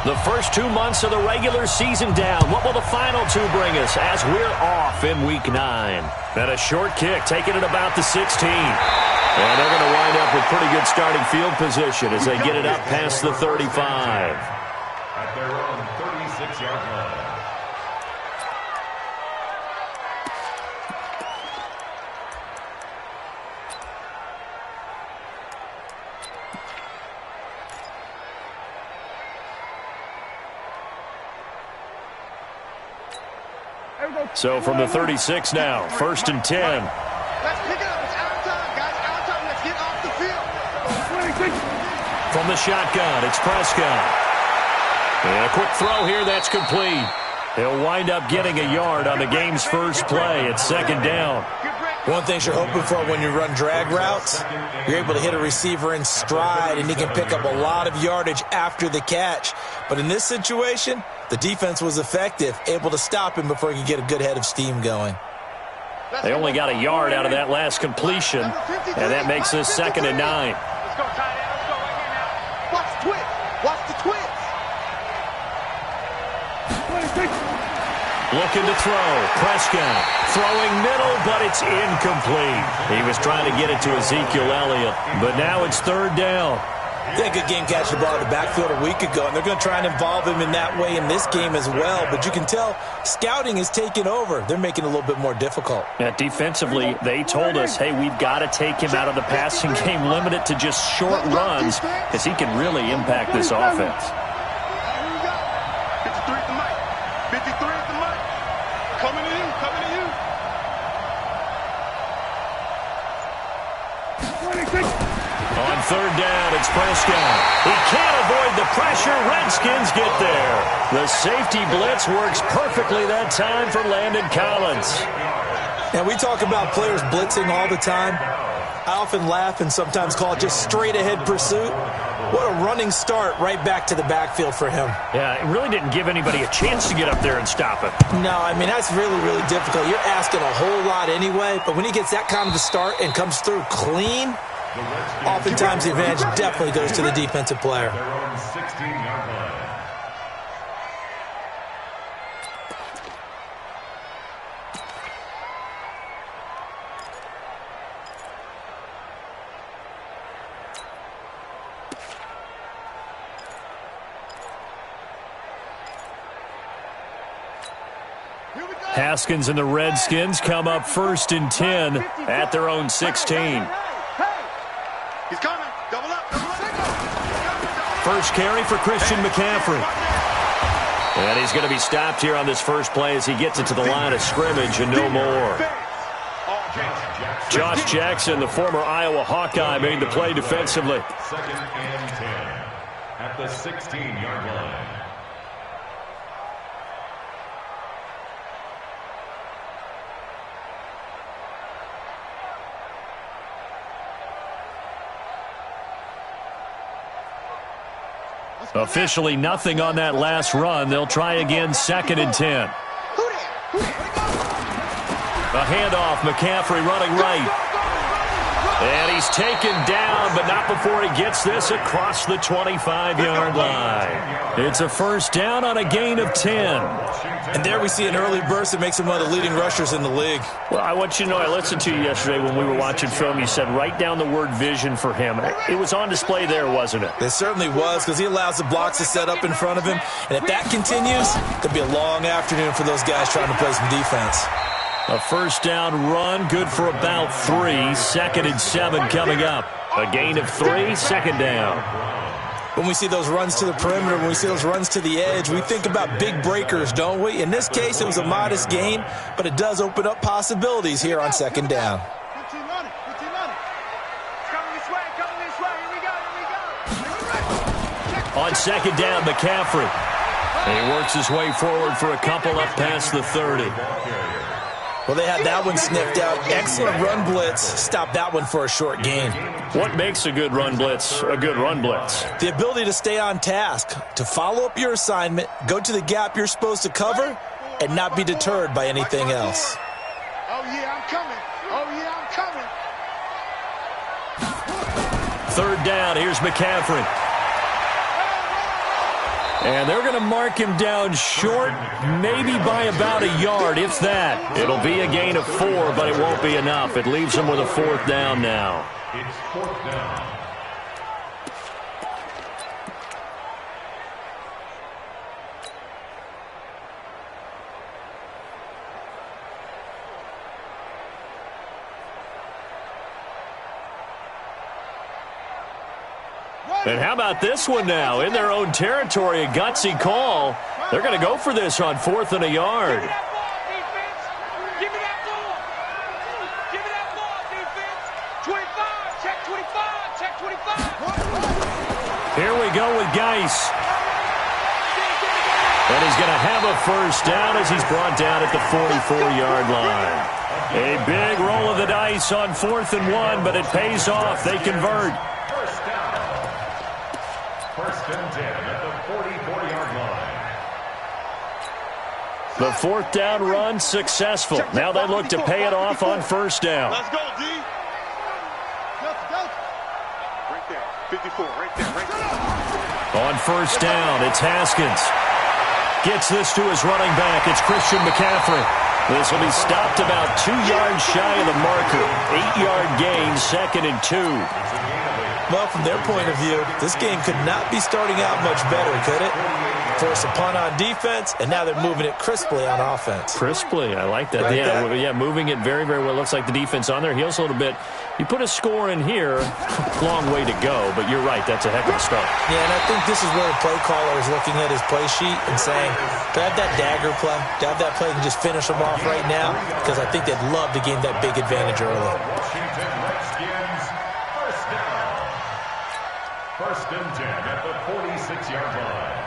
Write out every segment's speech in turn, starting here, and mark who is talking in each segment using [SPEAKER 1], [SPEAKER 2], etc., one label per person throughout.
[SPEAKER 1] The first 2 months of the regular season down. What will the final 2 bring us as we're off in Week 9? And a short kick, taking it about the 16. And they're going to wind up with pretty good starting field position as they get it up past the 35.
[SPEAKER 2] At their own 36-yard line.
[SPEAKER 1] So from the 36 now, 1st and 10.
[SPEAKER 3] Let's pick it up. It's our time, guys. Our time. Let's get off the field.
[SPEAKER 1] From the shotgun, it's Prescott. And a quick throw here, that's complete. He'll wind up getting a yard on the game's first play. It's 2nd down.
[SPEAKER 4] One thing you're hoping for when you run drag routes, you're able to hit a receiver in stride, and he can pick up a lot of yardage after the catch. But in this situation, the defense was effective, able to stop him before he could get a good head of steam going.
[SPEAKER 1] They only got a yard out of that last completion, and that makes this 2nd and 9.
[SPEAKER 3] Let's go, tight end. Let's go right here now. Watch the twist. Watch the twist.
[SPEAKER 1] Looking to throw. Prescott throwing middle, but it's incomplete. He was trying to get it to Ezekiel Elliott, but now it's 3rd down.
[SPEAKER 4] He had a good game catching the ball in the backfield a week ago, and they're going to try and involve him in that way in this game as well. But you can tell scouting is taking over. They're making it a little bit more difficult.
[SPEAKER 1] Yeah, defensively, they told us, hey, we've got to take him out of the passing game, limit it to just short runs, because he can really impact this offense.
[SPEAKER 3] Here we go. 53 at the mic. 53 at the mic. Coming to you. Coming to you.
[SPEAKER 1] On 3rd down, it's Prescott. He can't avoid the pressure. Redskins get there. The safety blitz works perfectly that time for Landon Collins.
[SPEAKER 4] And we talk about players blitzing all the time. I often laugh and sometimes call it just straight-ahead pursuit. What a running start right back to the backfield for him.
[SPEAKER 1] Yeah, it really didn't give anybody a chance to get up there and stop it.
[SPEAKER 4] No, I mean, that's really, really difficult. You're asking a whole lot anyway, but when he gets that kind of a start and comes through clean, oftentimes the advantage definitely goes to the defensive player.
[SPEAKER 2] Their own 16-yard line.
[SPEAKER 1] Haskins and the Redskins come up 1st and 10 at their own 16.
[SPEAKER 3] He's coming. Double up.
[SPEAKER 1] First carry for Christian McCaffrey. And he's going to be stopped here on this first play as he gets it to the line of scrimmage and no more. Josh Jackson, the former Iowa Hawkeye, made the play defensively.
[SPEAKER 2] 2nd and 10 at the 16-yard line.
[SPEAKER 1] Officially nothing on that last run. They'll try again 2nd and 10. A handoff, McCaffrey running right. And he's taken down, but not before he gets this across the 25-yard line. It's a 1st down on a gain of 10.
[SPEAKER 4] And there we see an early burst that makes him one of the leading rushers in the league.
[SPEAKER 1] Well, I want you to know, I listened to you yesterday when we were watching film. You said write down the word vision for him. It was on display there, wasn't it?
[SPEAKER 4] It certainly was, because he allows the blocks to set up in front of him. And if that continues, it'll be a long afternoon for those guys trying to play some defense.
[SPEAKER 1] A 1st down run, good for about 3. 2nd and 7 coming up. A gain of 3, 2nd down.
[SPEAKER 4] When we see those runs to the perimeter, when we see those runs to the edge, we think about big breakers, don't we? In this case, it was a modest gain, but it does open up possibilities here on 2nd down.
[SPEAKER 1] On 2nd down, McCaffrey. And he works his way forward for a couple up past the 30.
[SPEAKER 4] Well, they had that one sniffed out. Excellent run blitz. Stop that one for a short gain.
[SPEAKER 1] What makes a good run blitz a good run blitz?
[SPEAKER 4] The ability to stay on task, to follow up your assignment, go to the gap you're supposed to cover, and not be deterred by anything else.
[SPEAKER 3] Oh, yeah, I'm coming. Oh, yeah, I'm coming.
[SPEAKER 1] 3rd down, here's McCaffrey. And they're going to mark him down short, maybe by about a yard, if that. It'll be a gain of 4, but it won't be enough. It leaves him with a 4th down now.
[SPEAKER 2] It's 4th down.
[SPEAKER 1] And how about this one now? In their own territory, a gutsy call. They're going to go for this on 4th and a yard.
[SPEAKER 5] Give me that ball, defense. Give me that ball, defense. 25, check 25, check 25.
[SPEAKER 1] Here we go with Geis. And he's going to have a 1st down as he's brought down at the 44-yard line. A big roll of the dice on 4th and 1, but it pays off. They convert.
[SPEAKER 2] First and 10 at the 44-yard line.
[SPEAKER 1] The 4th down run successful. Now they look to pay it off on 1st down.
[SPEAKER 3] Let's go, D. Right there. 54, right there, right there.
[SPEAKER 1] On 1st down, it's Haskins. Gets this to his running back. It's Christian McCaffrey. This will be stopped about 2 yards shy of the marker. 8-yard gain, 2nd and 2.
[SPEAKER 4] Well, from their point of view, this game could not be starting out much better, could it? Force a punt on defense, and now they're moving it crisply on offense.
[SPEAKER 1] Crisply, I like that.
[SPEAKER 4] Like
[SPEAKER 1] yeah,
[SPEAKER 4] that?
[SPEAKER 1] yeah, moving it very, very well. Looks like the defense on their heels a little bit. You put a score in here, long way to go, but you're right, that's a heck of a start.
[SPEAKER 4] Yeah, and I think this is where the play caller is looking at his play sheet and saying, do I have that dagger play? Do I have that play and just finish them off right now? Because I think they'd love to gain that big advantage early.
[SPEAKER 2] Washington Redskins, 1st down. 1st and 10 at the 46-yard line.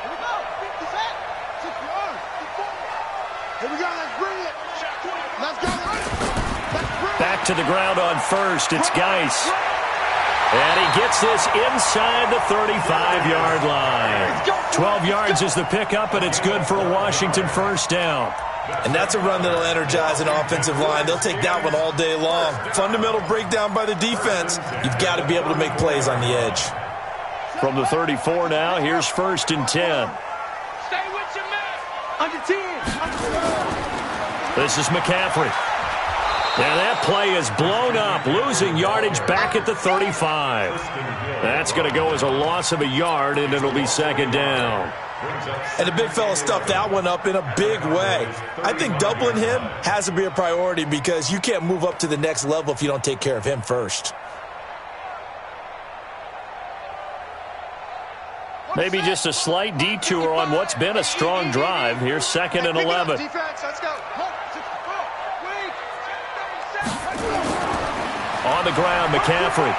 [SPEAKER 3] Here we go. 50 set. 6 yards. Here we go. Let's bring it. Let's go. Let's bring it.
[SPEAKER 1] Back to the ground on 1st. It's Geis. And he gets this inside the 35-yard line. 12 yards is the pickup, and it's good for a Washington 1st down.
[SPEAKER 4] And that's a run that'll energize an offensive line. They'll take that one all day long. Fundamental breakdown by the defense. You've got to be able to make plays on the edge.
[SPEAKER 1] From the 34 now, here's 1st and 10.
[SPEAKER 5] Stay with your man. Under 10.
[SPEAKER 1] This is McCaffrey. And that play is blown up, losing yardage back at the 35. That's going to go as a loss of a yard, and it'll be 2nd down.
[SPEAKER 4] And the big fella stuffed that one up in a big way. I think doubling him has to be a priority because you can't move up to the next level if you don't take care of him first.
[SPEAKER 1] Maybe just a slight detour on what's been a strong drive. Here's 2nd and 11.
[SPEAKER 3] Defense, let's go.
[SPEAKER 1] On the ground, McCaffrey.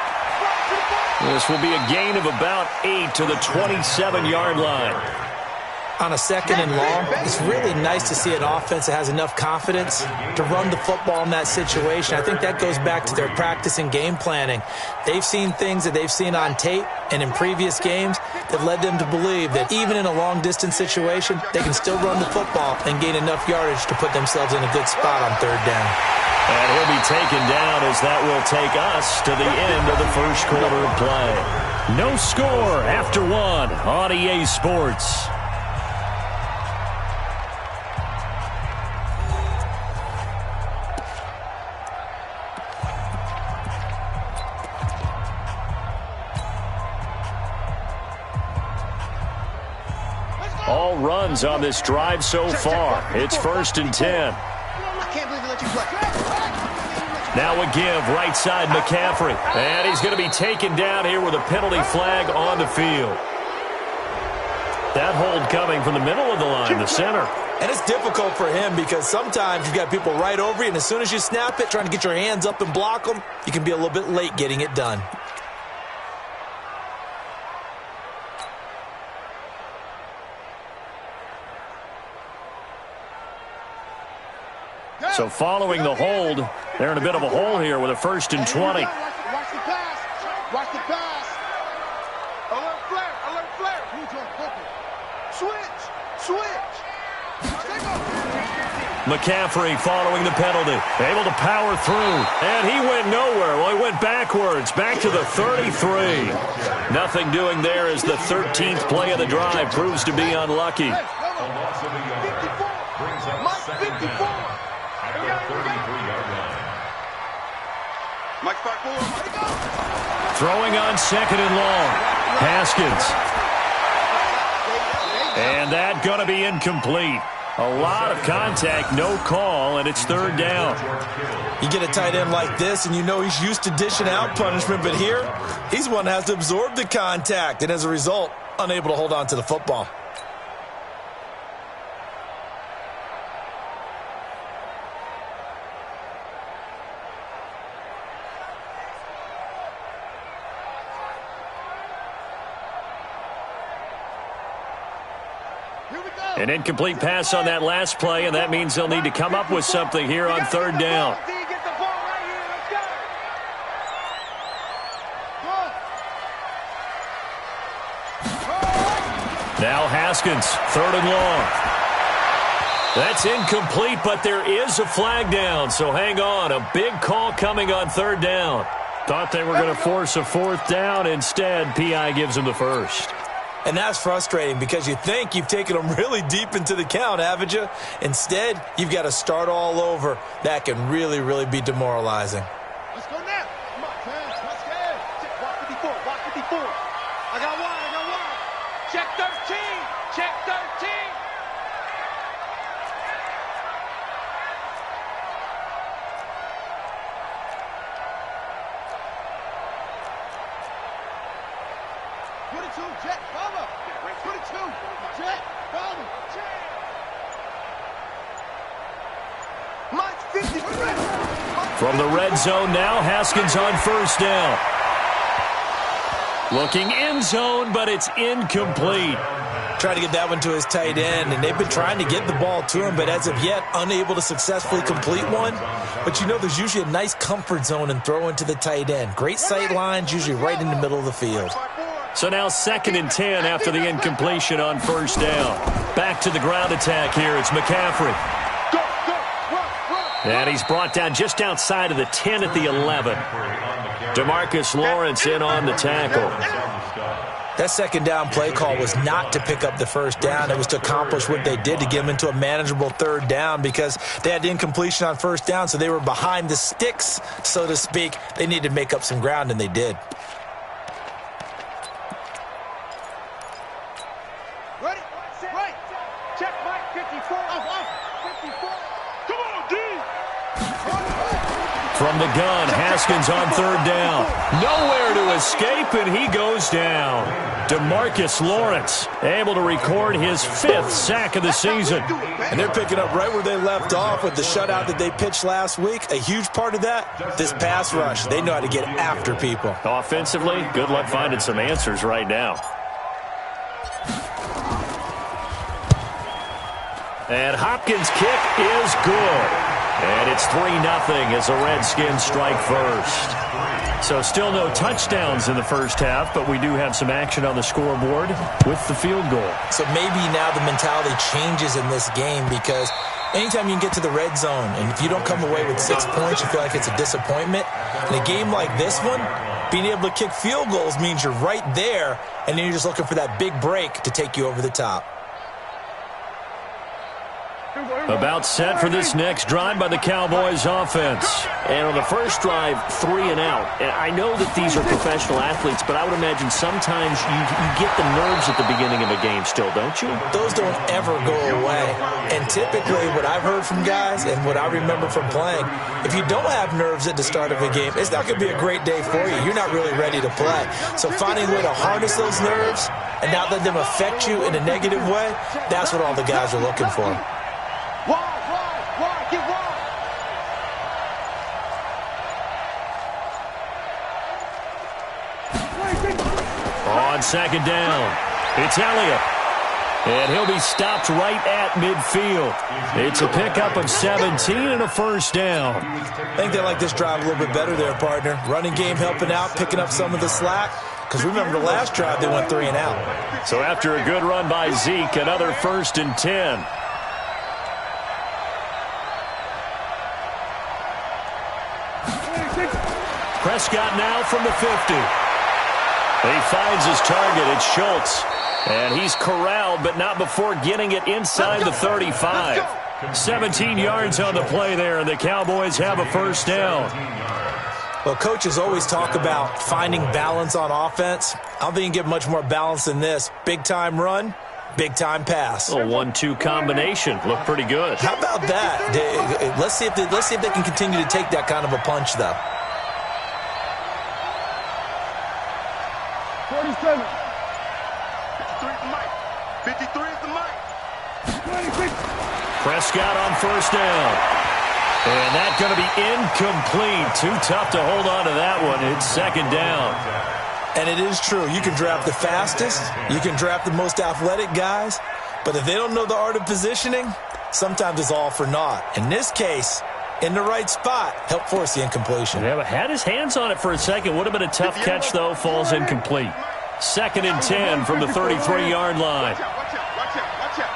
[SPEAKER 1] This will be a gain of about 8 to the 27-yard line.
[SPEAKER 4] On a 2nd and long, it's really nice to see an offense that has enough confidence to run the football in that situation. I think that goes back to their practice and game planning. They've seen things that they've seen on tape and in previous games that led them to believe that even in a long-distance situation, they can still run the football and gain enough yardage to put themselves in a good spot on 3rd down.
[SPEAKER 1] And he'll be taken down as that will take us to the end of the 1st quarter of play. No score after 1 on EA Sports. All runs on this drive so far. It's 1st and 10.
[SPEAKER 3] I can't believe they let you play.
[SPEAKER 1] Now a give, right side McCaffrey. And he's going to be taken down here with a penalty flag on the field. That hold coming from the middle of the line, the center.
[SPEAKER 4] And it's difficult for him because sometimes you've got people right over you, and as soon as you snap it, trying to get your hands up and block them, you can be a little bit late getting it done.
[SPEAKER 1] So following the hold, they're in a bit of a hole here with a 1st and 20.
[SPEAKER 3] Watch the pass. Watch the pass. Alert flare. Alert flare. Switch. Switch.
[SPEAKER 1] McCaffrey following the penalty. Able to power through. And he went nowhere. Well, he went backwards, back to the 33. Nothing doing there as the 13th play of the drive proves to be unlucky.
[SPEAKER 2] A loss of a yard. Brings up second down at the 33-yard line.
[SPEAKER 3] Mike, start forward.
[SPEAKER 1] Throwing on second and long. Haskins. And that going to be incomplete. A lot of contact, no call, and it's third down.
[SPEAKER 4] You get a tight end like this, and you know he's used to dishing out punishment, but here, he's one that has to absorb the contact, and as a result, unable to hold on to the football.
[SPEAKER 1] An incomplete pass on that last play, and that means they'll need to come up with something here on third down. Now Haskins, third and long. That's incomplete, but there is a flag down, so hang on. A big call coming on third down. Thought they were going to force a fourth down. Instead, P.I. gives them the first.
[SPEAKER 4] And that's frustrating because you think you've taken them really deep into the count, haven't you? Instead, you've got to start all over. That can really, really be demoralizing.
[SPEAKER 3] Let's go now. Come on, fans. Let's go. Block 54. Block 54. I got one.
[SPEAKER 5] Check 13. Check 13.
[SPEAKER 3] Jet, cover. 22. Jet, cover. Mike 50.
[SPEAKER 1] From the red zone now, Haskins on first down. Looking end zone, but it's incomplete.
[SPEAKER 4] Trying to get that one to his tight end, and they've been trying to get the ball to him, but as of yet, unable to successfully complete one. But you know there's usually a nice comfort zone and throw into the tight end. Great sight lines, usually right in the middle of the field.
[SPEAKER 1] So now 2nd and 10 after the incompletion on first down. Back to the ground attack here. It's McCaffrey. And he's brought down just outside of the 10 at the 11. DeMarcus Lawrence in on the tackle.
[SPEAKER 4] That second down play call was not to pick up the first down. It was to accomplish what they did to get them into a manageable third down because they had the incompletion on first down, so they were behind the sticks, so to speak. They needed to make up some ground, and they did.
[SPEAKER 3] Ready? Right. Check Mike 54. 54. Come on, D.
[SPEAKER 1] From the gun, Haskins on third down. Nowhere to escape, and he goes down. DeMarcus Lawrence able to record his 5th sack of the season.
[SPEAKER 4] And they're picking up right where they left off with the shutout that they pitched last week. A huge part of that, this pass rush. They know how to get after people.
[SPEAKER 1] Offensively, good luck finding some answers right now. And Hopkins' kick is good. And it's 3-0 as the Redskins strike first. So still no touchdowns in the first half, but we do have some action on the scoreboard with the field goal.
[SPEAKER 4] So maybe now the mentality changes in this game because anytime you can get to the red zone, and if you don't come away with 6 points, you feel like it's a disappointment. In a game like this one, being able to kick field goals means you're right there, and then you're just looking for that big break to take you over the top.
[SPEAKER 1] About set for this next drive by the Cowboys offense.
[SPEAKER 6] And on the first drive, 3 and out. And I know that these are professional athletes, but I would imagine sometimes you get the nerves at the beginning of a game still, don't you?
[SPEAKER 4] Those don't ever go away. And typically what I've heard from guys and what I remember from playing, if you don't have nerves at the start of a game, it's not going to be a great day for you. You're not really ready to play. So finding a way to harness those nerves and not let them affect you in a negative way, that's what all the guys are looking for.
[SPEAKER 3] Wide, get wide.
[SPEAKER 1] On second down, it's Elliott. And he'll be stopped right at midfield. It's a pickup of 17 and a first down.
[SPEAKER 4] I think they like this drive a little bit better there, partner. Running game helping out, picking up some of the slack. Because remember the last drive, they went 3 and out.
[SPEAKER 1] So after a good run by Zeke, another 1st and 10. Prescott now from the 50. He finds his target. It's Schultz. And he's corralled, but not before getting it inside the 35. 17 yards on the play there, and the Cowboys have a first down.
[SPEAKER 4] Well, coaches always talk about finding balance on offense. I don't think you can get much more balance than this. Big-time run, big-time pass.
[SPEAKER 1] A 1-2 combination. Looked pretty good.
[SPEAKER 4] How about that? Let's see if they can continue to take that kind of a punch, though.
[SPEAKER 3] 47. 53 is the mic. 53 is the mic. 26.
[SPEAKER 1] Prescott on first down. And that's going to be incomplete. Too tough to hold on to that one. It's second down.
[SPEAKER 4] And it is true. You can draft the fastest. You can draft the most athletic guys. But if they don't know the art of positioning, sometimes it's all for naught. In this case, in the right spot, help force the incompletion.
[SPEAKER 1] Yeah, but had his hands on it for a second. Would have been a tough catch, though. Falls incomplete. Second and 10 from the 33-yard line.
[SPEAKER 3] Watch out, watch out, watch out, watch out.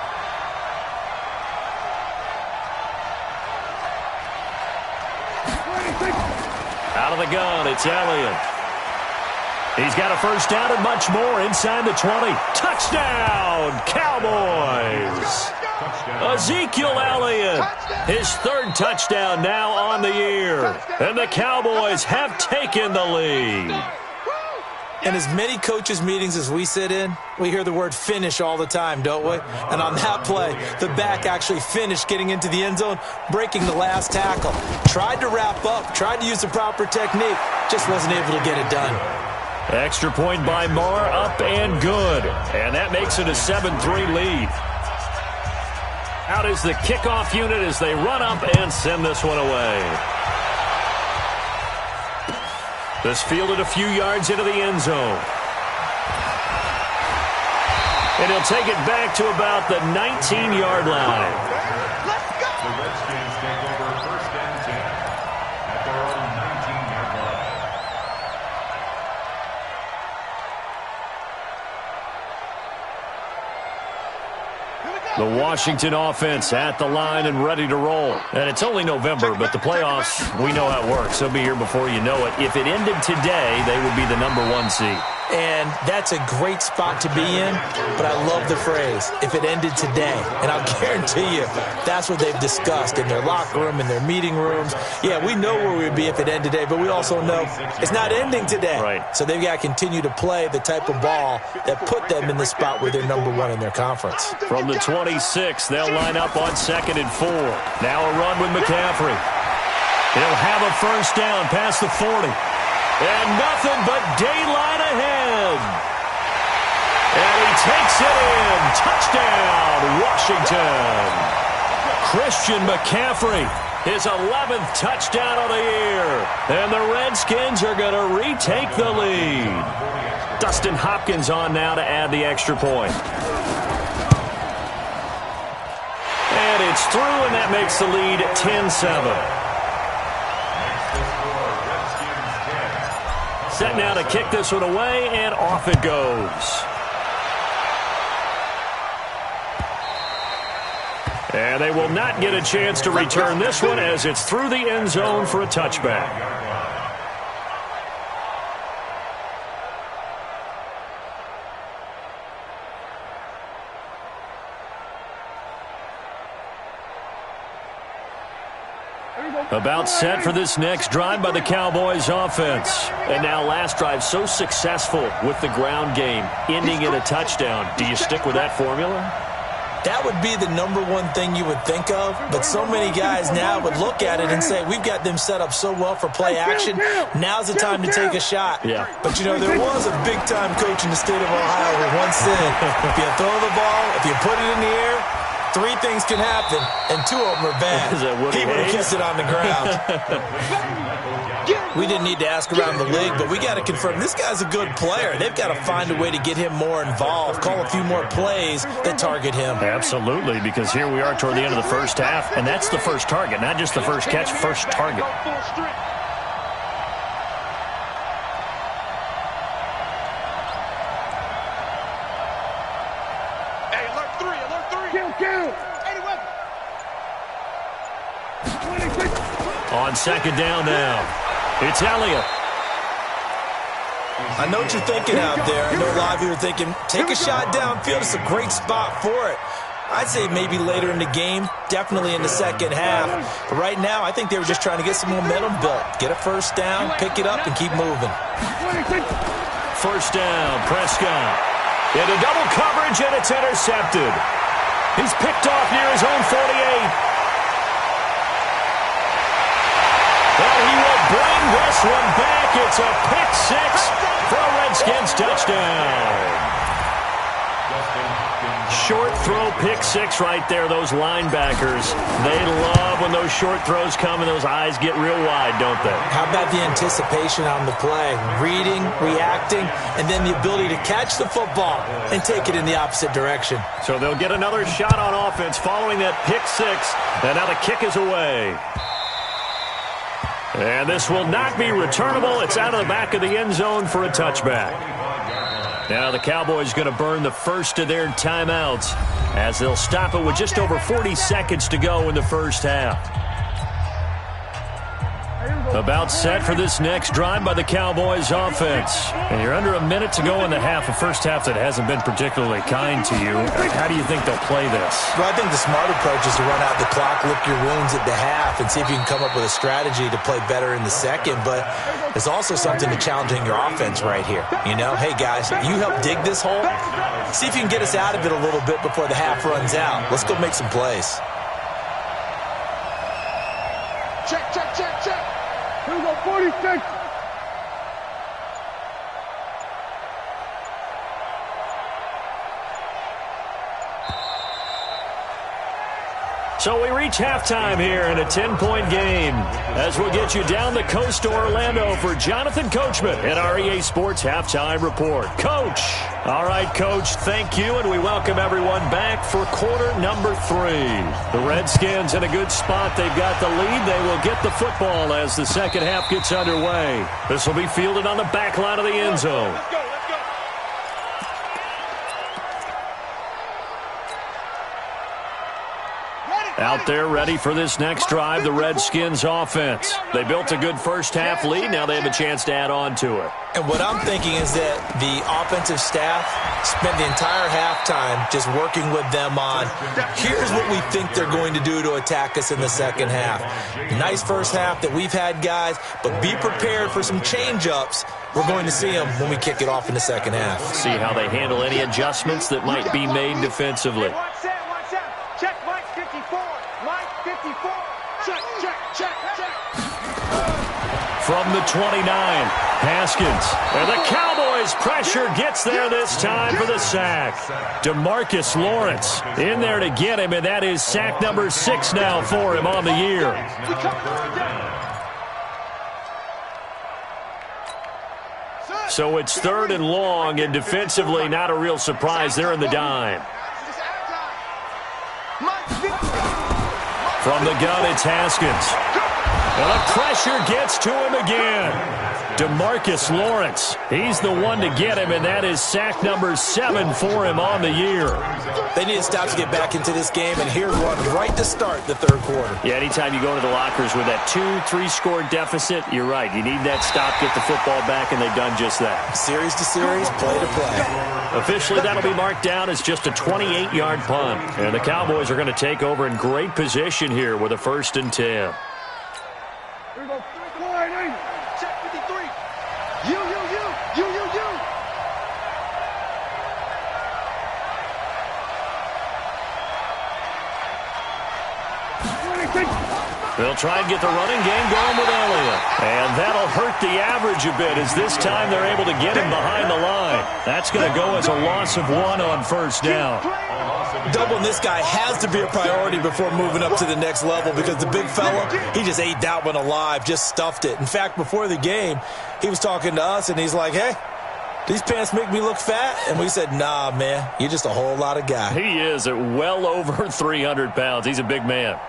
[SPEAKER 1] Out of the gun, it's Elliott. He's got a first down and much more inside the 20. Touchdown, Cowboys! Ezekiel Elliott, his third touchdown now on the year. And the Cowboys have taken the lead.
[SPEAKER 4] In as many coaches' meetings as we sit in, we hear the word finish all the time, don't we? And on that play, the back actually finished getting into the end zone, breaking the last tackle. Tried to wrap up, tried to use the proper technique, just wasn't able to get it done.
[SPEAKER 1] Extra point by Marr, up and good. And that makes it a 7-3 lead. Out is the kickoff unit as they run up and send this one away. This fielded a few yards into the end zone. And he'll take it back to about the 19-yard line.
[SPEAKER 3] Let's go.
[SPEAKER 2] The Redskins take over first and 10 at their own 19-yard line.
[SPEAKER 1] The Washington offense at the line and ready to roll. And it's only November, but the playoffs, we know how it works. They'll be here before you know it. If it ended today, they would be the #1 seed.
[SPEAKER 4] And that's a great spot to be in, but I love the phrase, if it ended today. And I'll guarantee you, that's what they've discussed in their locker room, in their meeting rooms. Yeah, we know where we'd be if it ended today, but we also know it's not ending today.
[SPEAKER 1] Right.
[SPEAKER 4] So they've got to continue to play the type of ball that put them in the spot where they're #1 in their conference.
[SPEAKER 1] From the 26, they'll line up on 2nd and 4. Now a run with McCaffrey. He'll have a first down past the 40. And nothing but daylight ahead. And he takes it in. Touchdown, Washington. Christian McCaffrey, his 11th touchdown of the year. And the Redskins are going to retake the lead. Dustin Hopkins on now to add the extra point. And it's through, and that makes the lead 10-7. Set now to kick this one away, and off it goes. And they will not get a chance to return this one as it's through the end zone for a touchback. About set for this next drive by the Cowboys offense. And now last drive so successful with the ground game, ending in a touchdown. Do you stick with that formula?
[SPEAKER 4] That would be the #1 thing you would think of, but so many guys now would look at it and say, we've got them set up so well for play action, now's the time to take a shot.
[SPEAKER 1] Yeah.
[SPEAKER 4] But, you know, there was a big-time coach in the state of Ohio who once said, if you throw the ball, if you put it in the air, 3 things can happen, and 2 of them are bad.
[SPEAKER 1] Is that Woody
[SPEAKER 4] He would have
[SPEAKER 1] Hayes?
[SPEAKER 4] kissed it on the ground. We didn't need to ask around the league, but we got to confirm this guy's a good player. They've got to find a way to get him more involved, call a few more plays that target him.
[SPEAKER 1] Absolutely, because here we are toward the end of the first half, and that's the first target, not just the first catch, first target.
[SPEAKER 3] Hey, alert 3, alert 3.
[SPEAKER 5] Kill.
[SPEAKER 3] 81.
[SPEAKER 5] 26.
[SPEAKER 1] On second down now, it's Elliott.
[SPEAKER 4] I know what you're thinking out there. I know a lot of you are thinking, take a shot downfield. It's a great spot for it. I'd say maybe later in the game, definitely in the second half. But right now, I think they were just trying to get some momentum built. Get a first down, pick it up, and keep moving.
[SPEAKER 1] First down, Prescott. Into double coverage, and it's intercepted. He's picked off near his own 48. And he will bring this one back. It's a pick six for a Redskins touchdown. Short throw pick six right there. Those linebackers, they love when those short throws come and those eyes get real wide, don't they?
[SPEAKER 4] How about the anticipation on the play? Reading, reacting, and then the ability to catch the football and take it in the opposite direction.
[SPEAKER 1] So they'll get another shot on offense following that pick six. And now the kick is away. And this will not be returnable. It's out of the back of the end zone for a touchback. Now the Cowboys going to burn the first of their timeouts as they'll stop it with just over 40 seconds to go in the first half. About set for this next drive by the Cowboys offense. And you're under a minute to go in the half, a first half that hasn't been particularly kind to you. How do you think they'll play this?
[SPEAKER 4] Well, I think the smart approach is to run out the clock, lick your wounds at the half, and see if you can come up with a strategy to play better in the second. But there's also something to challenging your offense right here. You know, hey, guys, you help dig this hole. See if you can get us out of it a little bit before the half runs out. Let's go make some plays.
[SPEAKER 3] Check, check, check, check. Here we go, 46.
[SPEAKER 1] So we reach halftime here in a 10-point game as we'll get you down the coast to Orlando for Jonathan Coachman at our EA Sports Halftime Report. Coach. All right, Coach, thank you, and we welcome everyone back for quarter number 3. The Redskins in a good spot. They've got the lead. They will get the football as the second half gets underway. This will be fielded on the back line of the end zone.
[SPEAKER 5] Let's go, let's go.
[SPEAKER 1] Out there ready for this next drive, the Redskins offense. They built a good first half lead. Now they have a chance to add on to it.
[SPEAKER 4] And what I'm thinking is that the offensive staff spent the entire halftime just working with them on, here's what we think they're going to do to attack us in the second half. Nice first half that we've had, guys, but be prepared for some change-ups. We're going to see them when we kick it off in the second half.
[SPEAKER 1] See how they handle any adjustments that might be made defensively.
[SPEAKER 5] Watch that, watch that. Check Mike 54. Mike 54.
[SPEAKER 3] Check, check, check, check.
[SPEAKER 1] From the 29, Haskins. And the Cowboys pressure gets there this time for the sack. DeMarcus Lawrence in there to get him, and that is sack number 6 now for him on the year.
[SPEAKER 5] We coming on down.
[SPEAKER 1] So it's 3rd and long, and defensively not a real surprise. They're in the dime. From the gun, it's Haskins. And the pressure gets to him again. DeMarcus Lawrence, he's the one to get him, and that is sack number 7 for him on the year.
[SPEAKER 4] They need to stop to get back into this game, and here's one right to start the third quarter.
[SPEAKER 1] Yeah, anytime you go into the lockers with that 2-3 score deficit, you're right. You need that stop, get the football back, and they've done just that.
[SPEAKER 4] Series to series, play to play.
[SPEAKER 1] Officially, that'll be marked down as just a 28-yard punt. And the Cowboys are going to take over in great position here with a 1st and 10.
[SPEAKER 3] Here we go.
[SPEAKER 5] Check 53.
[SPEAKER 3] You.
[SPEAKER 1] They'll try and get the running game going with Elliott. And that'll hurt the average a bit as this time they're able to get him behind the line. That's going to go as a loss of 1 on 1st down.
[SPEAKER 4] Doubling this guy has to be a priority before moving up to the next level because the big fella, he just ate that one alive, just stuffed it. In fact, before the game, he was talking to us, and he's like, hey, these pants make me look fat? And we said, nah, man, you're just a whole lot of guy.
[SPEAKER 1] He is at well over 300 pounds. He's a big man.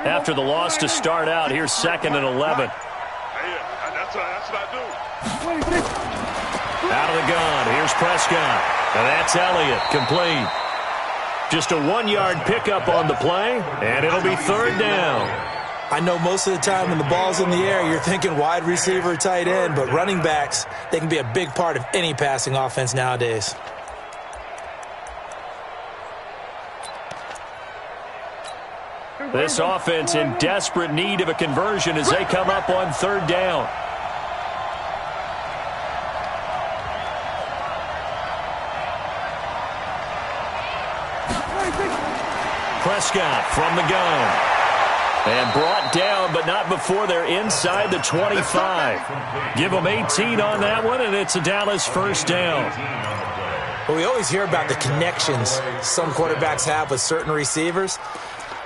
[SPEAKER 1] After the loss to start out, here's 2nd and 11.
[SPEAKER 5] That's what I do.
[SPEAKER 1] Out of the gun, here's Prescott. And that's Elliott, complete. Just a 1-yard pickup on the play, and it'll be third down.
[SPEAKER 4] I know most of the time when the ball's in the air, you're thinking wide receiver, tight end, but running backs, they can be a big part of any passing offense nowadays.
[SPEAKER 1] This offense in desperate need of a conversion as they come up on third down. Prescott from the gun. And brought down, but not before they're inside the 25. Give them 18 on that one, and it's a Dallas first down.
[SPEAKER 4] Well, we always hear about the connections some quarterbacks have with certain receivers.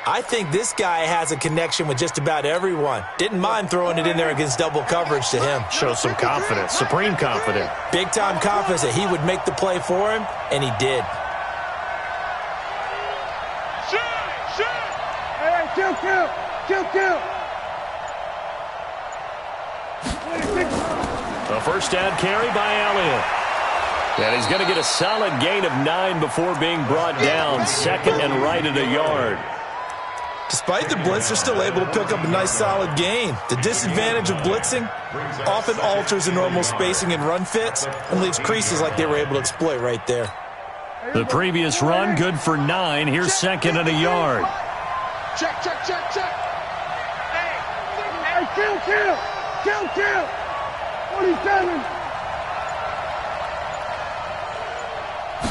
[SPEAKER 4] I think this guy has a connection with just about everyone. Didn't mind throwing it in there against double coverage to him.
[SPEAKER 1] Shows some confidence, supreme confidence.
[SPEAKER 4] Big-time confidence that he would make the play for him, and he did.
[SPEAKER 3] Kill.
[SPEAKER 1] A first down carry by Elliott. And he's going to get a solid gain of 9 before being brought down. Second and right at a yard.
[SPEAKER 4] Despite the blitz, they're still able to pick up a nice solid gain. The disadvantage of blitzing often alters the normal spacing and run fits and leaves creases like they were able to exploit right there.
[SPEAKER 1] The previous run good for 9. Here's second and a yard.
[SPEAKER 3] Check. Hey, kill. 47.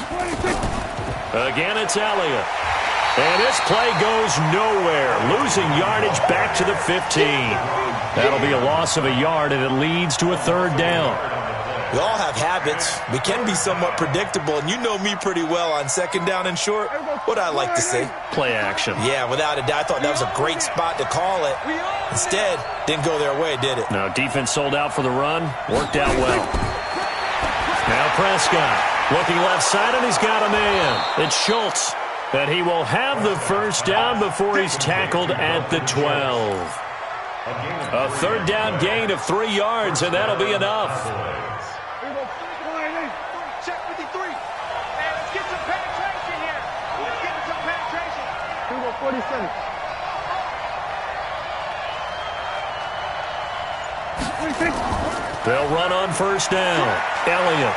[SPEAKER 3] 26.
[SPEAKER 1] Again, it's Elliott. And this play goes nowhere. Losing yardage back to the 15. That'll be a loss of a yard, and it leads to a third down.
[SPEAKER 4] We all have habits. We can be somewhat predictable, and you know me pretty well on second down and short. What I like to say?
[SPEAKER 1] Play action.
[SPEAKER 4] Yeah, without a doubt. I thought that was a great spot to call it. Instead, didn't go their way, did it?
[SPEAKER 1] No, defense sold out for the run. Worked out well. Now Prescott looking left side, and he's got a man. It's Schultz. And he will have the first down before he's tackled at the 12. A third down gain of 3 yards, and that'll be enough.
[SPEAKER 5] Check 53. Hey, let's get some penetration here. Let's get some penetration.
[SPEAKER 3] 47. 26.
[SPEAKER 1] They'll run on first down. Elliott.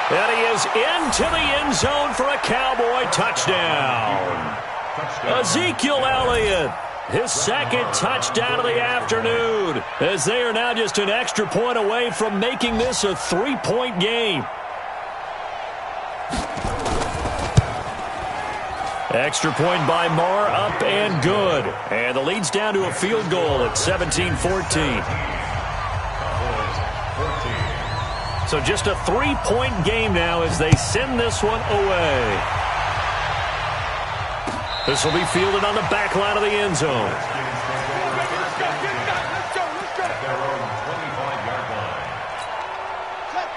[SPEAKER 1] And he is into the end zone for a Cowboy touchdown. Ezekiel Elliott, his second touchdown of the afternoon, as they are now just an extra point away from making this a 3-point game. Extra point by Marr, up and good. And the lead's down to a field goal at 17-14. So just a 3-point game now as they send this one away. This will be fielded on the back line of the end zone.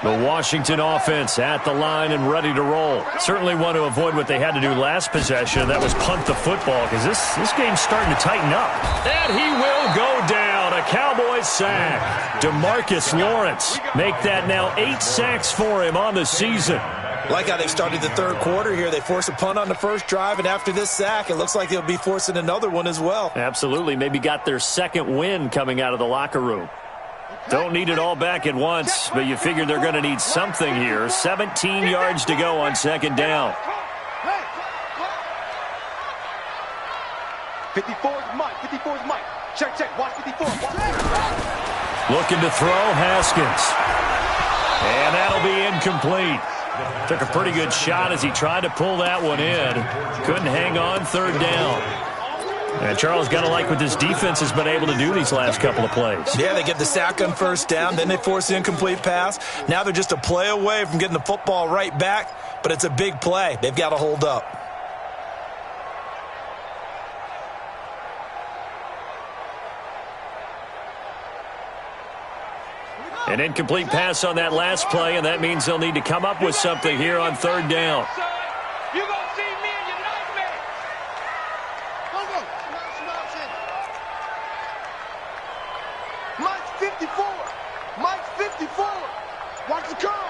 [SPEAKER 1] The Washington offense at the line and ready to roll. Certainly want to avoid what they had to do last possession, and that was punt the football, because this game's starting to tighten up. And he will go down. A Cowboys sack. DeMarcus Lawrence make that now 8 sacks for him on the season.
[SPEAKER 4] Like how they've started the third quarter here. They force a punt on the first drive, and after this sack, it looks like they'll be forcing another one as well.
[SPEAKER 1] Absolutely. Maybe got their second win coming out of the locker room. Don't need it all back at once, but you figure they're going to need something here. 17 yards to go on second down.
[SPEAKER 5] 54 is Mike. 54 is Mike. Check. Watch 54.
[SPEAKER 1] Looking to throw, Haskins. And that'll be incomplete. Took a pretty good shot as he tried to pull that one in. Couldn't hang on third down. And Charles, got to like what this defense has been able to do these last couple of plays.
[SPEAKER 4] Yeah, they get the sack on first down, then they force the incomplete pass. Now they're just a play away from getting the football right back, but it's a big play. They've got to hold up.
[SPEAKER 1] An incomplete pass on that last play, and that means they'll need to come up with something here on third down.
[SPEAKER 5] You're going to see me in your nightmares.
[SPEAKER 3] Go. Mike's 54. Mike's 54. Watch the curl.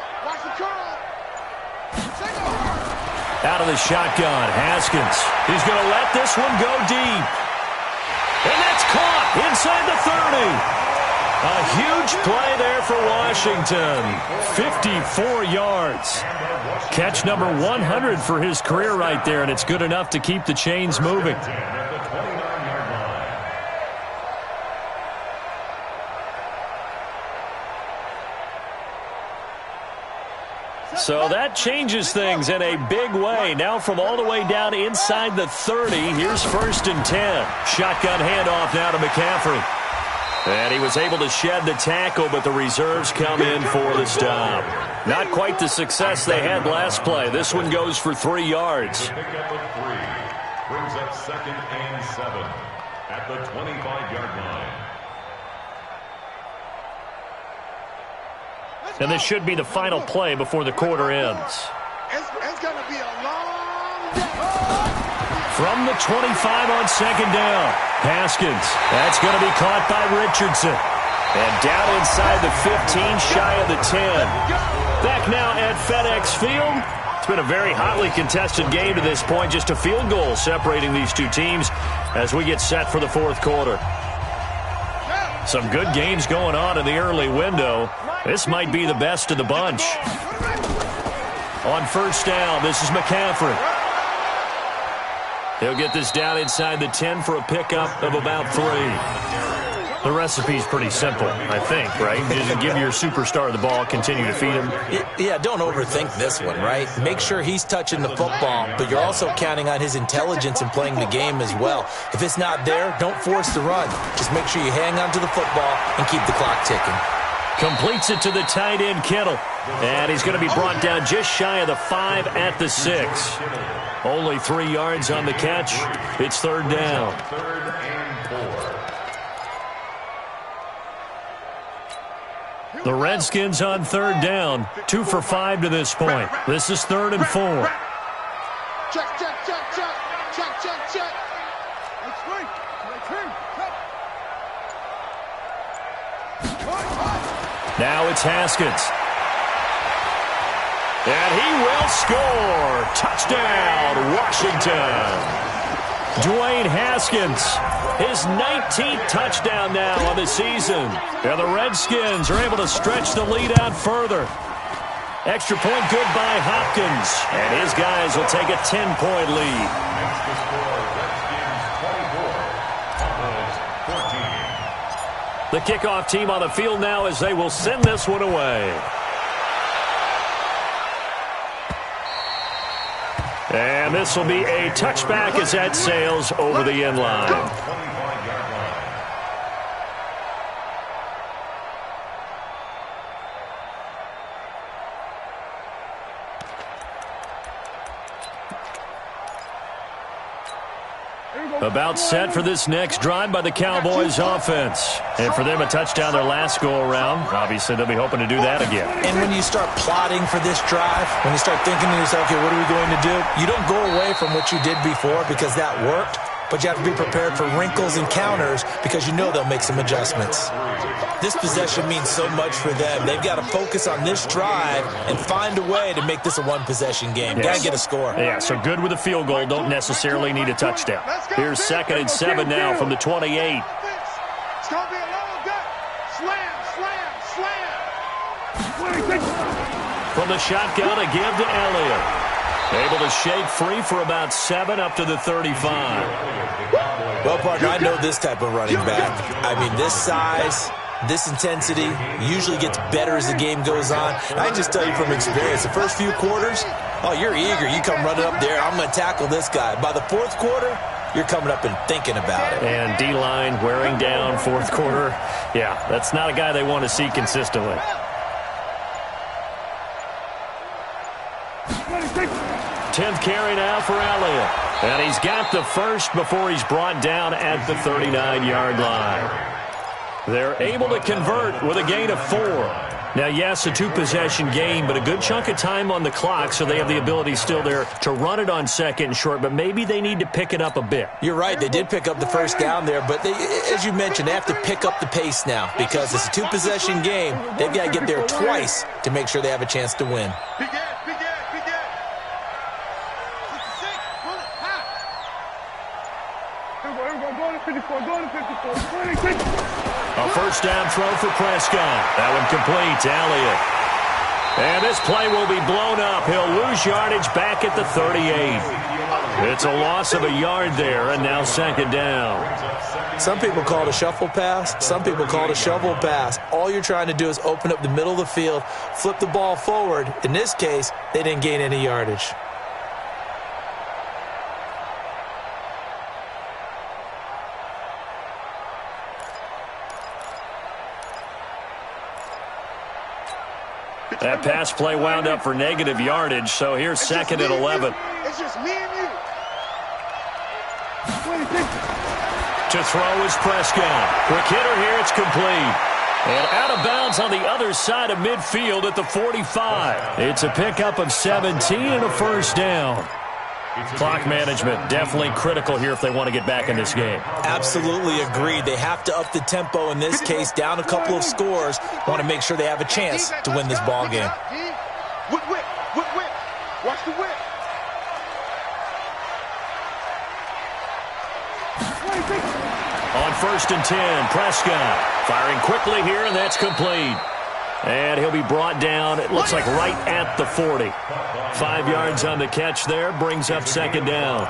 [SPEAKER 3] Take off.
[SPEAKER 1] Out of the shotgun, Haskins. He's going to let this one go deep. And that's caught inside the 30. A huge play there for Washington. 54 yards. Catch number 100 for his career right there, and it's good enough to keep the chains moving. So that changes things in a big way. Now from all the way down inside the 30, here's 1st and 10. Shotgun handoff now to McCaffrey. And he was able to shed the tackle, but the reserves come in for the stop. Not quite the success they had last play. This one goes for 3 yards.
[SPEAKER 2] Pick up of 3. Brings up 2nd and 7 at the 25-yard line.
[SPEAKER 1] And this should be the final play before the quarter ends.
[SPEAKER 3] It's going to be a long day.
[SPEAKER 1] From the 25 on 2nd down, Haskins. That's going to be caught by Richardson. And down inside the 15, shy of the 10. Back now at FedEx Field. It's been a very hotly contested game to this point. Just a field goal separating these two teams as we get set for the 4th quarter. Some good games going on in the early window. This might be the best of the bunch. On 1st down, this is McCaffrey. He'll get this down inside the 10 for a pickup of about 3. The recipe's pretty simple, I think, right? Just give your superstar the ball, continue to feed him.
[SPEAKER 4] Yeah, don't overthink this one, right? Make sure he's touching the football, but you're also counting on his intelligence in playing the game as well. If it's not there, don't force the run. Just make sure you hang on to the football and keep the clock ticking.
[SPEAKER 1] Completes it to the tight end, Kittle. And he's going to be brought down just shy of the 5 at the 6. Only 3 yards on the catch. It's 3rd down.
[SPEAKER 2] 3rd and 4.
[SPEAKER 1] The Redskins on 3rd down. 2 for 5 to this point. This is 3rd and 4.
[SPEAKER 3] Check, check, check, check. Check, check, check. Let's wait.
[SPEAKER 1] Now it's Haskins. And he will score. Touchdown, Washington. Dwayne Haskins, his 19th touchdown now on the season. And the Redskins are able to stretch the lead out further. Extra point good by Hopkins. And his guys will take a 10-point lead.
[SPEAKER 2] Makes the score Redskins 24, Cowboys 14.
[SPEAKER 1] The kickoff team on the field now as they will send this one away. And this will be a touchback as that sails over the end line.
[SPEAKER 2] 25-yard line.
[SPEAKER 1] About set for this next drive by the Cowboys offense. And for them, a touchdown their last go-around. Obviously, they'll be hoping to do that again.
[SPEAKER 4] And when you start plotting for this drive, when you start thinking to yourself, okay, what are we going to do? You don't go away from what you did before because that worked, but you have to be prepared for wrinkles and counters because you know they'll make some adjustments. This possession means so much for them. They've got to focus on this drive and find a way to make this a one-possession game.
[SPEAKER 1] Yes.
[SPEAKER 4] Got to get a score.
[SPEAKER 1] Yeah, so good with a field goal. Don't necessarily need a touchdown. Here's 2nd and 7 now from the 28.
[SPEAKER 3] It's going to be a long day. Slam, slam, slam.
[SPEAKER 1] From the shotgun, a give to Elliott. Able to shake free for about 7 up to the 35.
[SPEAKER 4] Well, partner, I know this type of running back. I mean, this size, this intensity usually gets better as the game goes on. And I can just tell you from experience, the first few quarters, oh, you're eager. You come running up there, I'm going to tackle this guy. By the 4th quarter, you're coming up and thinking about it.
[SPEAKER 1] And D-line wearing down 4th quarter. Yeah, that's not a guy they want to see consistently. 10th carry now for Elliott. And he's got the first before he's brought down at the 39-yard line. They're able to convert with a gain of 4. Now, yes, a 2-possession game, but a good chunk of time on the clock, so they have the ability still there to run it on 2nd and short, but maybe they need to pick it up a bit.
[SPEAKER 4] You're right. They did pick up the first down there, but they, as you mentioned, they have to pick up the pace now because it's a 2-possession game. They've got to get there twice to make sure they have a chance to win.
[SPEAKER 5] Go to 54, go to 54, 26.
[SPEAKER 1] A first down throw for Prescott. That one complete to Elliott. And this play will be blown up. He'll lose yardage back at the 38. It's a loss of a yard there, and now second down.
[SPEAKER 4] Some people call it a shuffle pass. Some people call it a shovel pass. All you're trying to do is open up the middle of the field, flip the ball forward. In this case, they didn't gain any yardage.
[SPEAKER 1] That pass play wound up for negative yardage, so here's second and 11.
[SPEAKER 3] It's just me and you.
[SPEAKER 1] To throw is Prescott. Quick hitter here, it's complete. And out of bounds on the other side of midfield at the 45. It's a pickup of 17 and a first down. Clock management definitely critical here if they want to get back in this game.
[SPEAKER 4] Absolutely agreed. They have to up the tempo in this case, down a couple of scores. Want to make sure they have a chance to win this ball game.
[SPEAKER 3] Whip, whip, whip, whip. Watch the whip.
[SPEAKER 1] On first and 10, Prescott firing quickly here, and that's complete. And he'll be brought down, it looks like right at the 40. 5 yards on the catch there, brings up second down.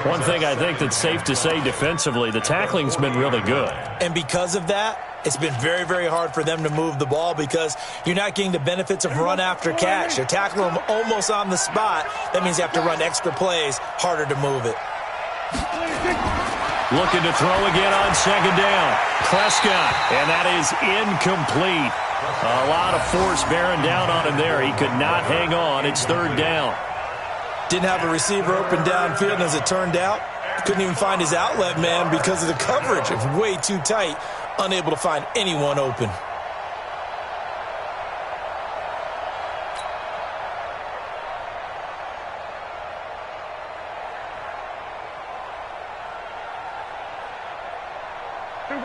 [SPEAKER 1] One thing I think that's safe to say defensively, the tackling's been really good.
[SPEAKER 4] And because of that, it's been very, very hard for them to move the ball because you're not getting the benefits of run after catch. You're tackling them almost on the spot. That means you have to run extra plays, harder to move it.
[SPEAKER 1] Looking to throw again on second down. Prescott, and that is incomplete. A lot of force bearing down on him there. He could not hang on. It's third down.
[SPEAKER 4] Didn't have a receiver open downfield, and as it turned out, couldn't even find his outlet man because of the coverage. It was way too tight, unable to find anyone open.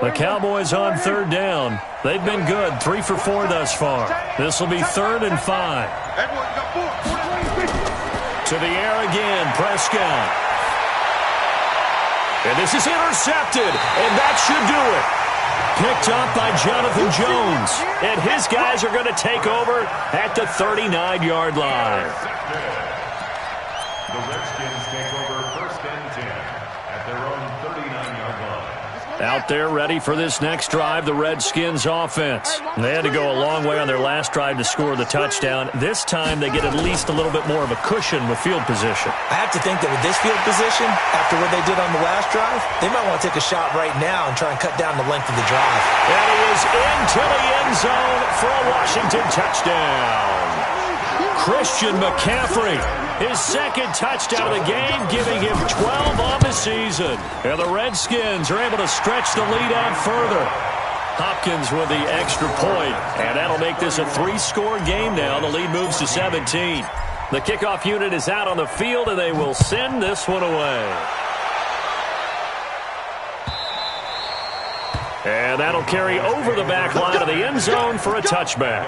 [SPEAKER 1] The Cowboys on third down. They've been good, 3 for 4 thus far. This will be third and 5. To the air again, Prescott. And this is intercepted, and that should do it. Picked up by Jonathan Jones. And his guys are going to take over at the 39-yard line.
[SPEAKER 2] The Redskins take over first and 10 at their own 39-yard line.
[SPEAKER 1] Out there ready for this next drive, the Redskins offense. They had to go a long way on their last drive to score the touchdown. This time they get at least a little bit more of a cushion with field position.
[SPEAKER 4] I have to think that with this field position, after what they did on the last drive, they might want to take a shot right now and try and cut down the length of the drive.
[SPEAKER 1] And he is into the end zone for a Washington touchdown. Christian McCaffrey, his second touchdown of the game, giving him 12 on the season. And the Redskins are able to stretch the lead out further. Hopkins with the extra point, and that'll make this a 3-score game now. The lead moves to 17. The kickoff unit is out on the field, and they will send this one away. And that'll carry over the back line of the end zone for a touchback.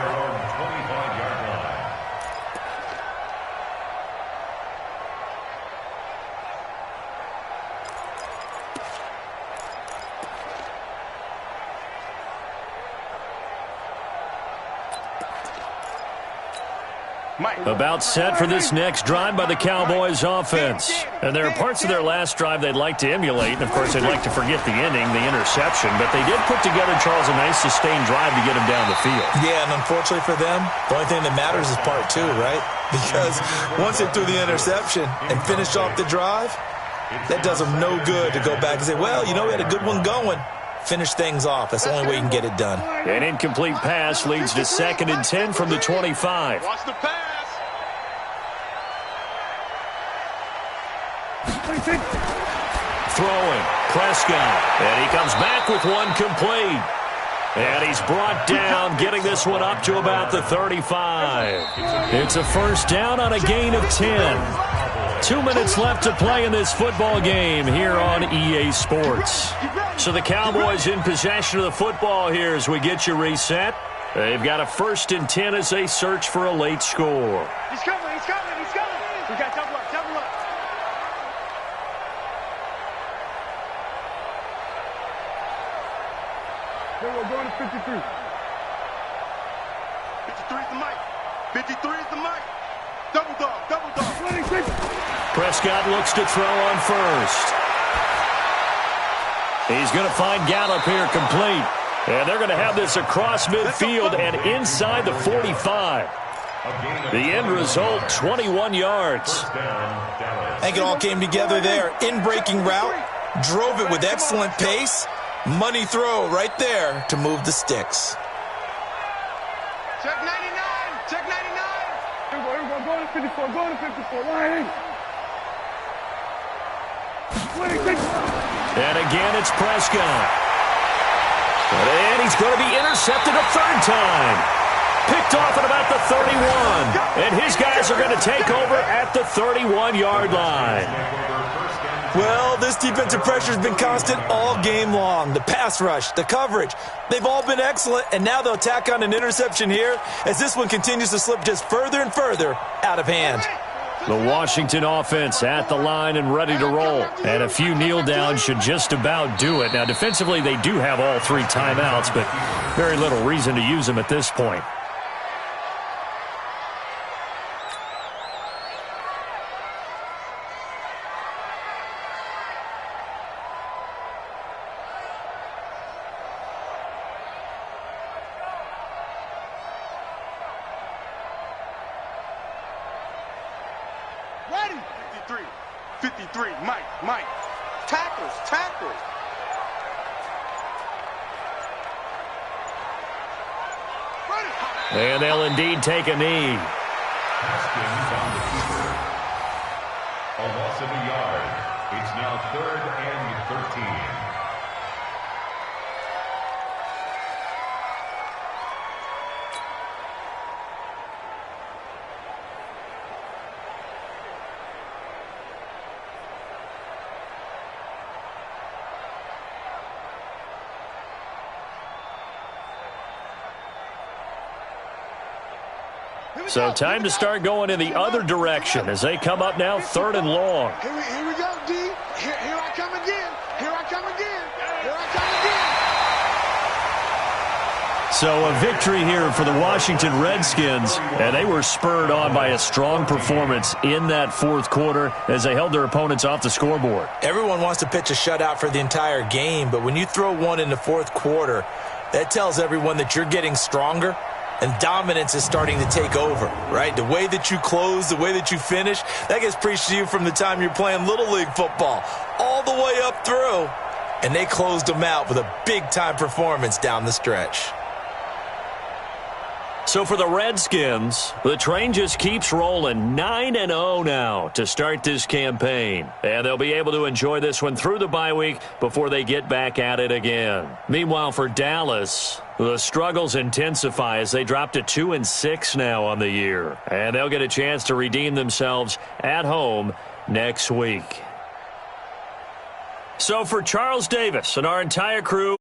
[SPEAKER 1] About set for this next drive by the Cowboys offense. And there are parts of their last drive they'd like to emulate. And, of course, they'd like to forget the ending, the interception. But they did put together, Charles, a nice sustained drive to get him down the field.
[SPEAKER 4] Yeah, and unfortunately for them, the only thing that matters is part 2, right? Because once they threw the interception and finished off the drive, that does them no good to go back and say, well, you know, we had a good one going. Finish things off. That's the only way you can get it done.
[SPEAKER 1] An incomplete pass leads to second and 10 from the 25.
[SPEAKER 5] Watch the pass.
[SPEAKER 1] Throwing, Prescott, and he comes back with one complete. And he's brought down, getting this one up to about the 35. It's a first down on a gain of 10. 2 minutes left to play in this football game here on EA Sports. So the Cowboys in possession of the football here as we get you reset. They've got a first and 10 as they search for a late score.
[SPEAKER 5] He's coming, he's coming, he's coming. We got double up, double up.
[SPEAKER 3] Then we're going to 53. 53 is the mic. 53 is the mic. Double dog, double dog. 26.
[SPEAKER 1] Prescott looks to throw on first. He's going to find Gallup here complete. And they're going to have this across midfield and inside the 45. The end result, 21 yards.
[SPEAKER 4] I think it all came together there. In-breaking route, drove it with excellent pace. Money throw right there to move the sticks.
[SPEAKER 3] Check 99. Check 99. Here we go. Going to 54. Going to 54. Line 26.
[SPEAKER 1] And again, it's Prescott. And he's going to be intercepted a third time. Picked off at about the 31. And his guys are going to take over at the 31-yard line.
[SPEAKER 4] Well, this defensive pressure has been constant all game long. The pass rush, the coverage, they've all been excellent, and now they'll tack on an interception here as this one continues to slip just further and further out of hand.
[SPEAKER 1] The Washington offense at the line and ready to roll. And a few kneel downs should just about do it. Now, defensively, they do have all three timeouts, but very little reason to use them at this point.
[SPEAKER 3] Ready. 53. 53. Mike. Tackles. Ready.
[SPEAKER 1] And they'll indeed take a knee.
[SPEAKER 2] Haskins on the keeper. A loss of a yard. It's now 3rd and 13.
[SPEAKER 1] So time to start going in the other direction as they come up now 3rd and long.
[SPEAKER 3] Here we go, D. Here I come again. Here I come again.
[SPEAKER 1] So a victory here for the Washington Redskins, and they were spurred on by a strong performance in that fourth quarter as they held their opponents off the scoreboard.
[SPEAKER 4] Everyone wants to pitch a shutout for the entire game, but when you throw one in the fourth quarter, that tells everyone that you're getting stronger and dominance is starting to take over, right? The way that you close, the way that you finish, that gets preached to you from the time you're playing Little League football all the way up through, and they closed them out with a big-time performance down the stretch.
[SPEAKER 1] So for the Redskins, the train just keeps rolling 9-0 now to start this campaign. And they'll be able to enjoy this one through the bye week before they get back at it again. Meanwhile, for Dallas, the struggles intensify as they drop to 2-6 now on the year. And they'll get a chance to redeem themselves at home next week. So for Charles Davis and our entire crew,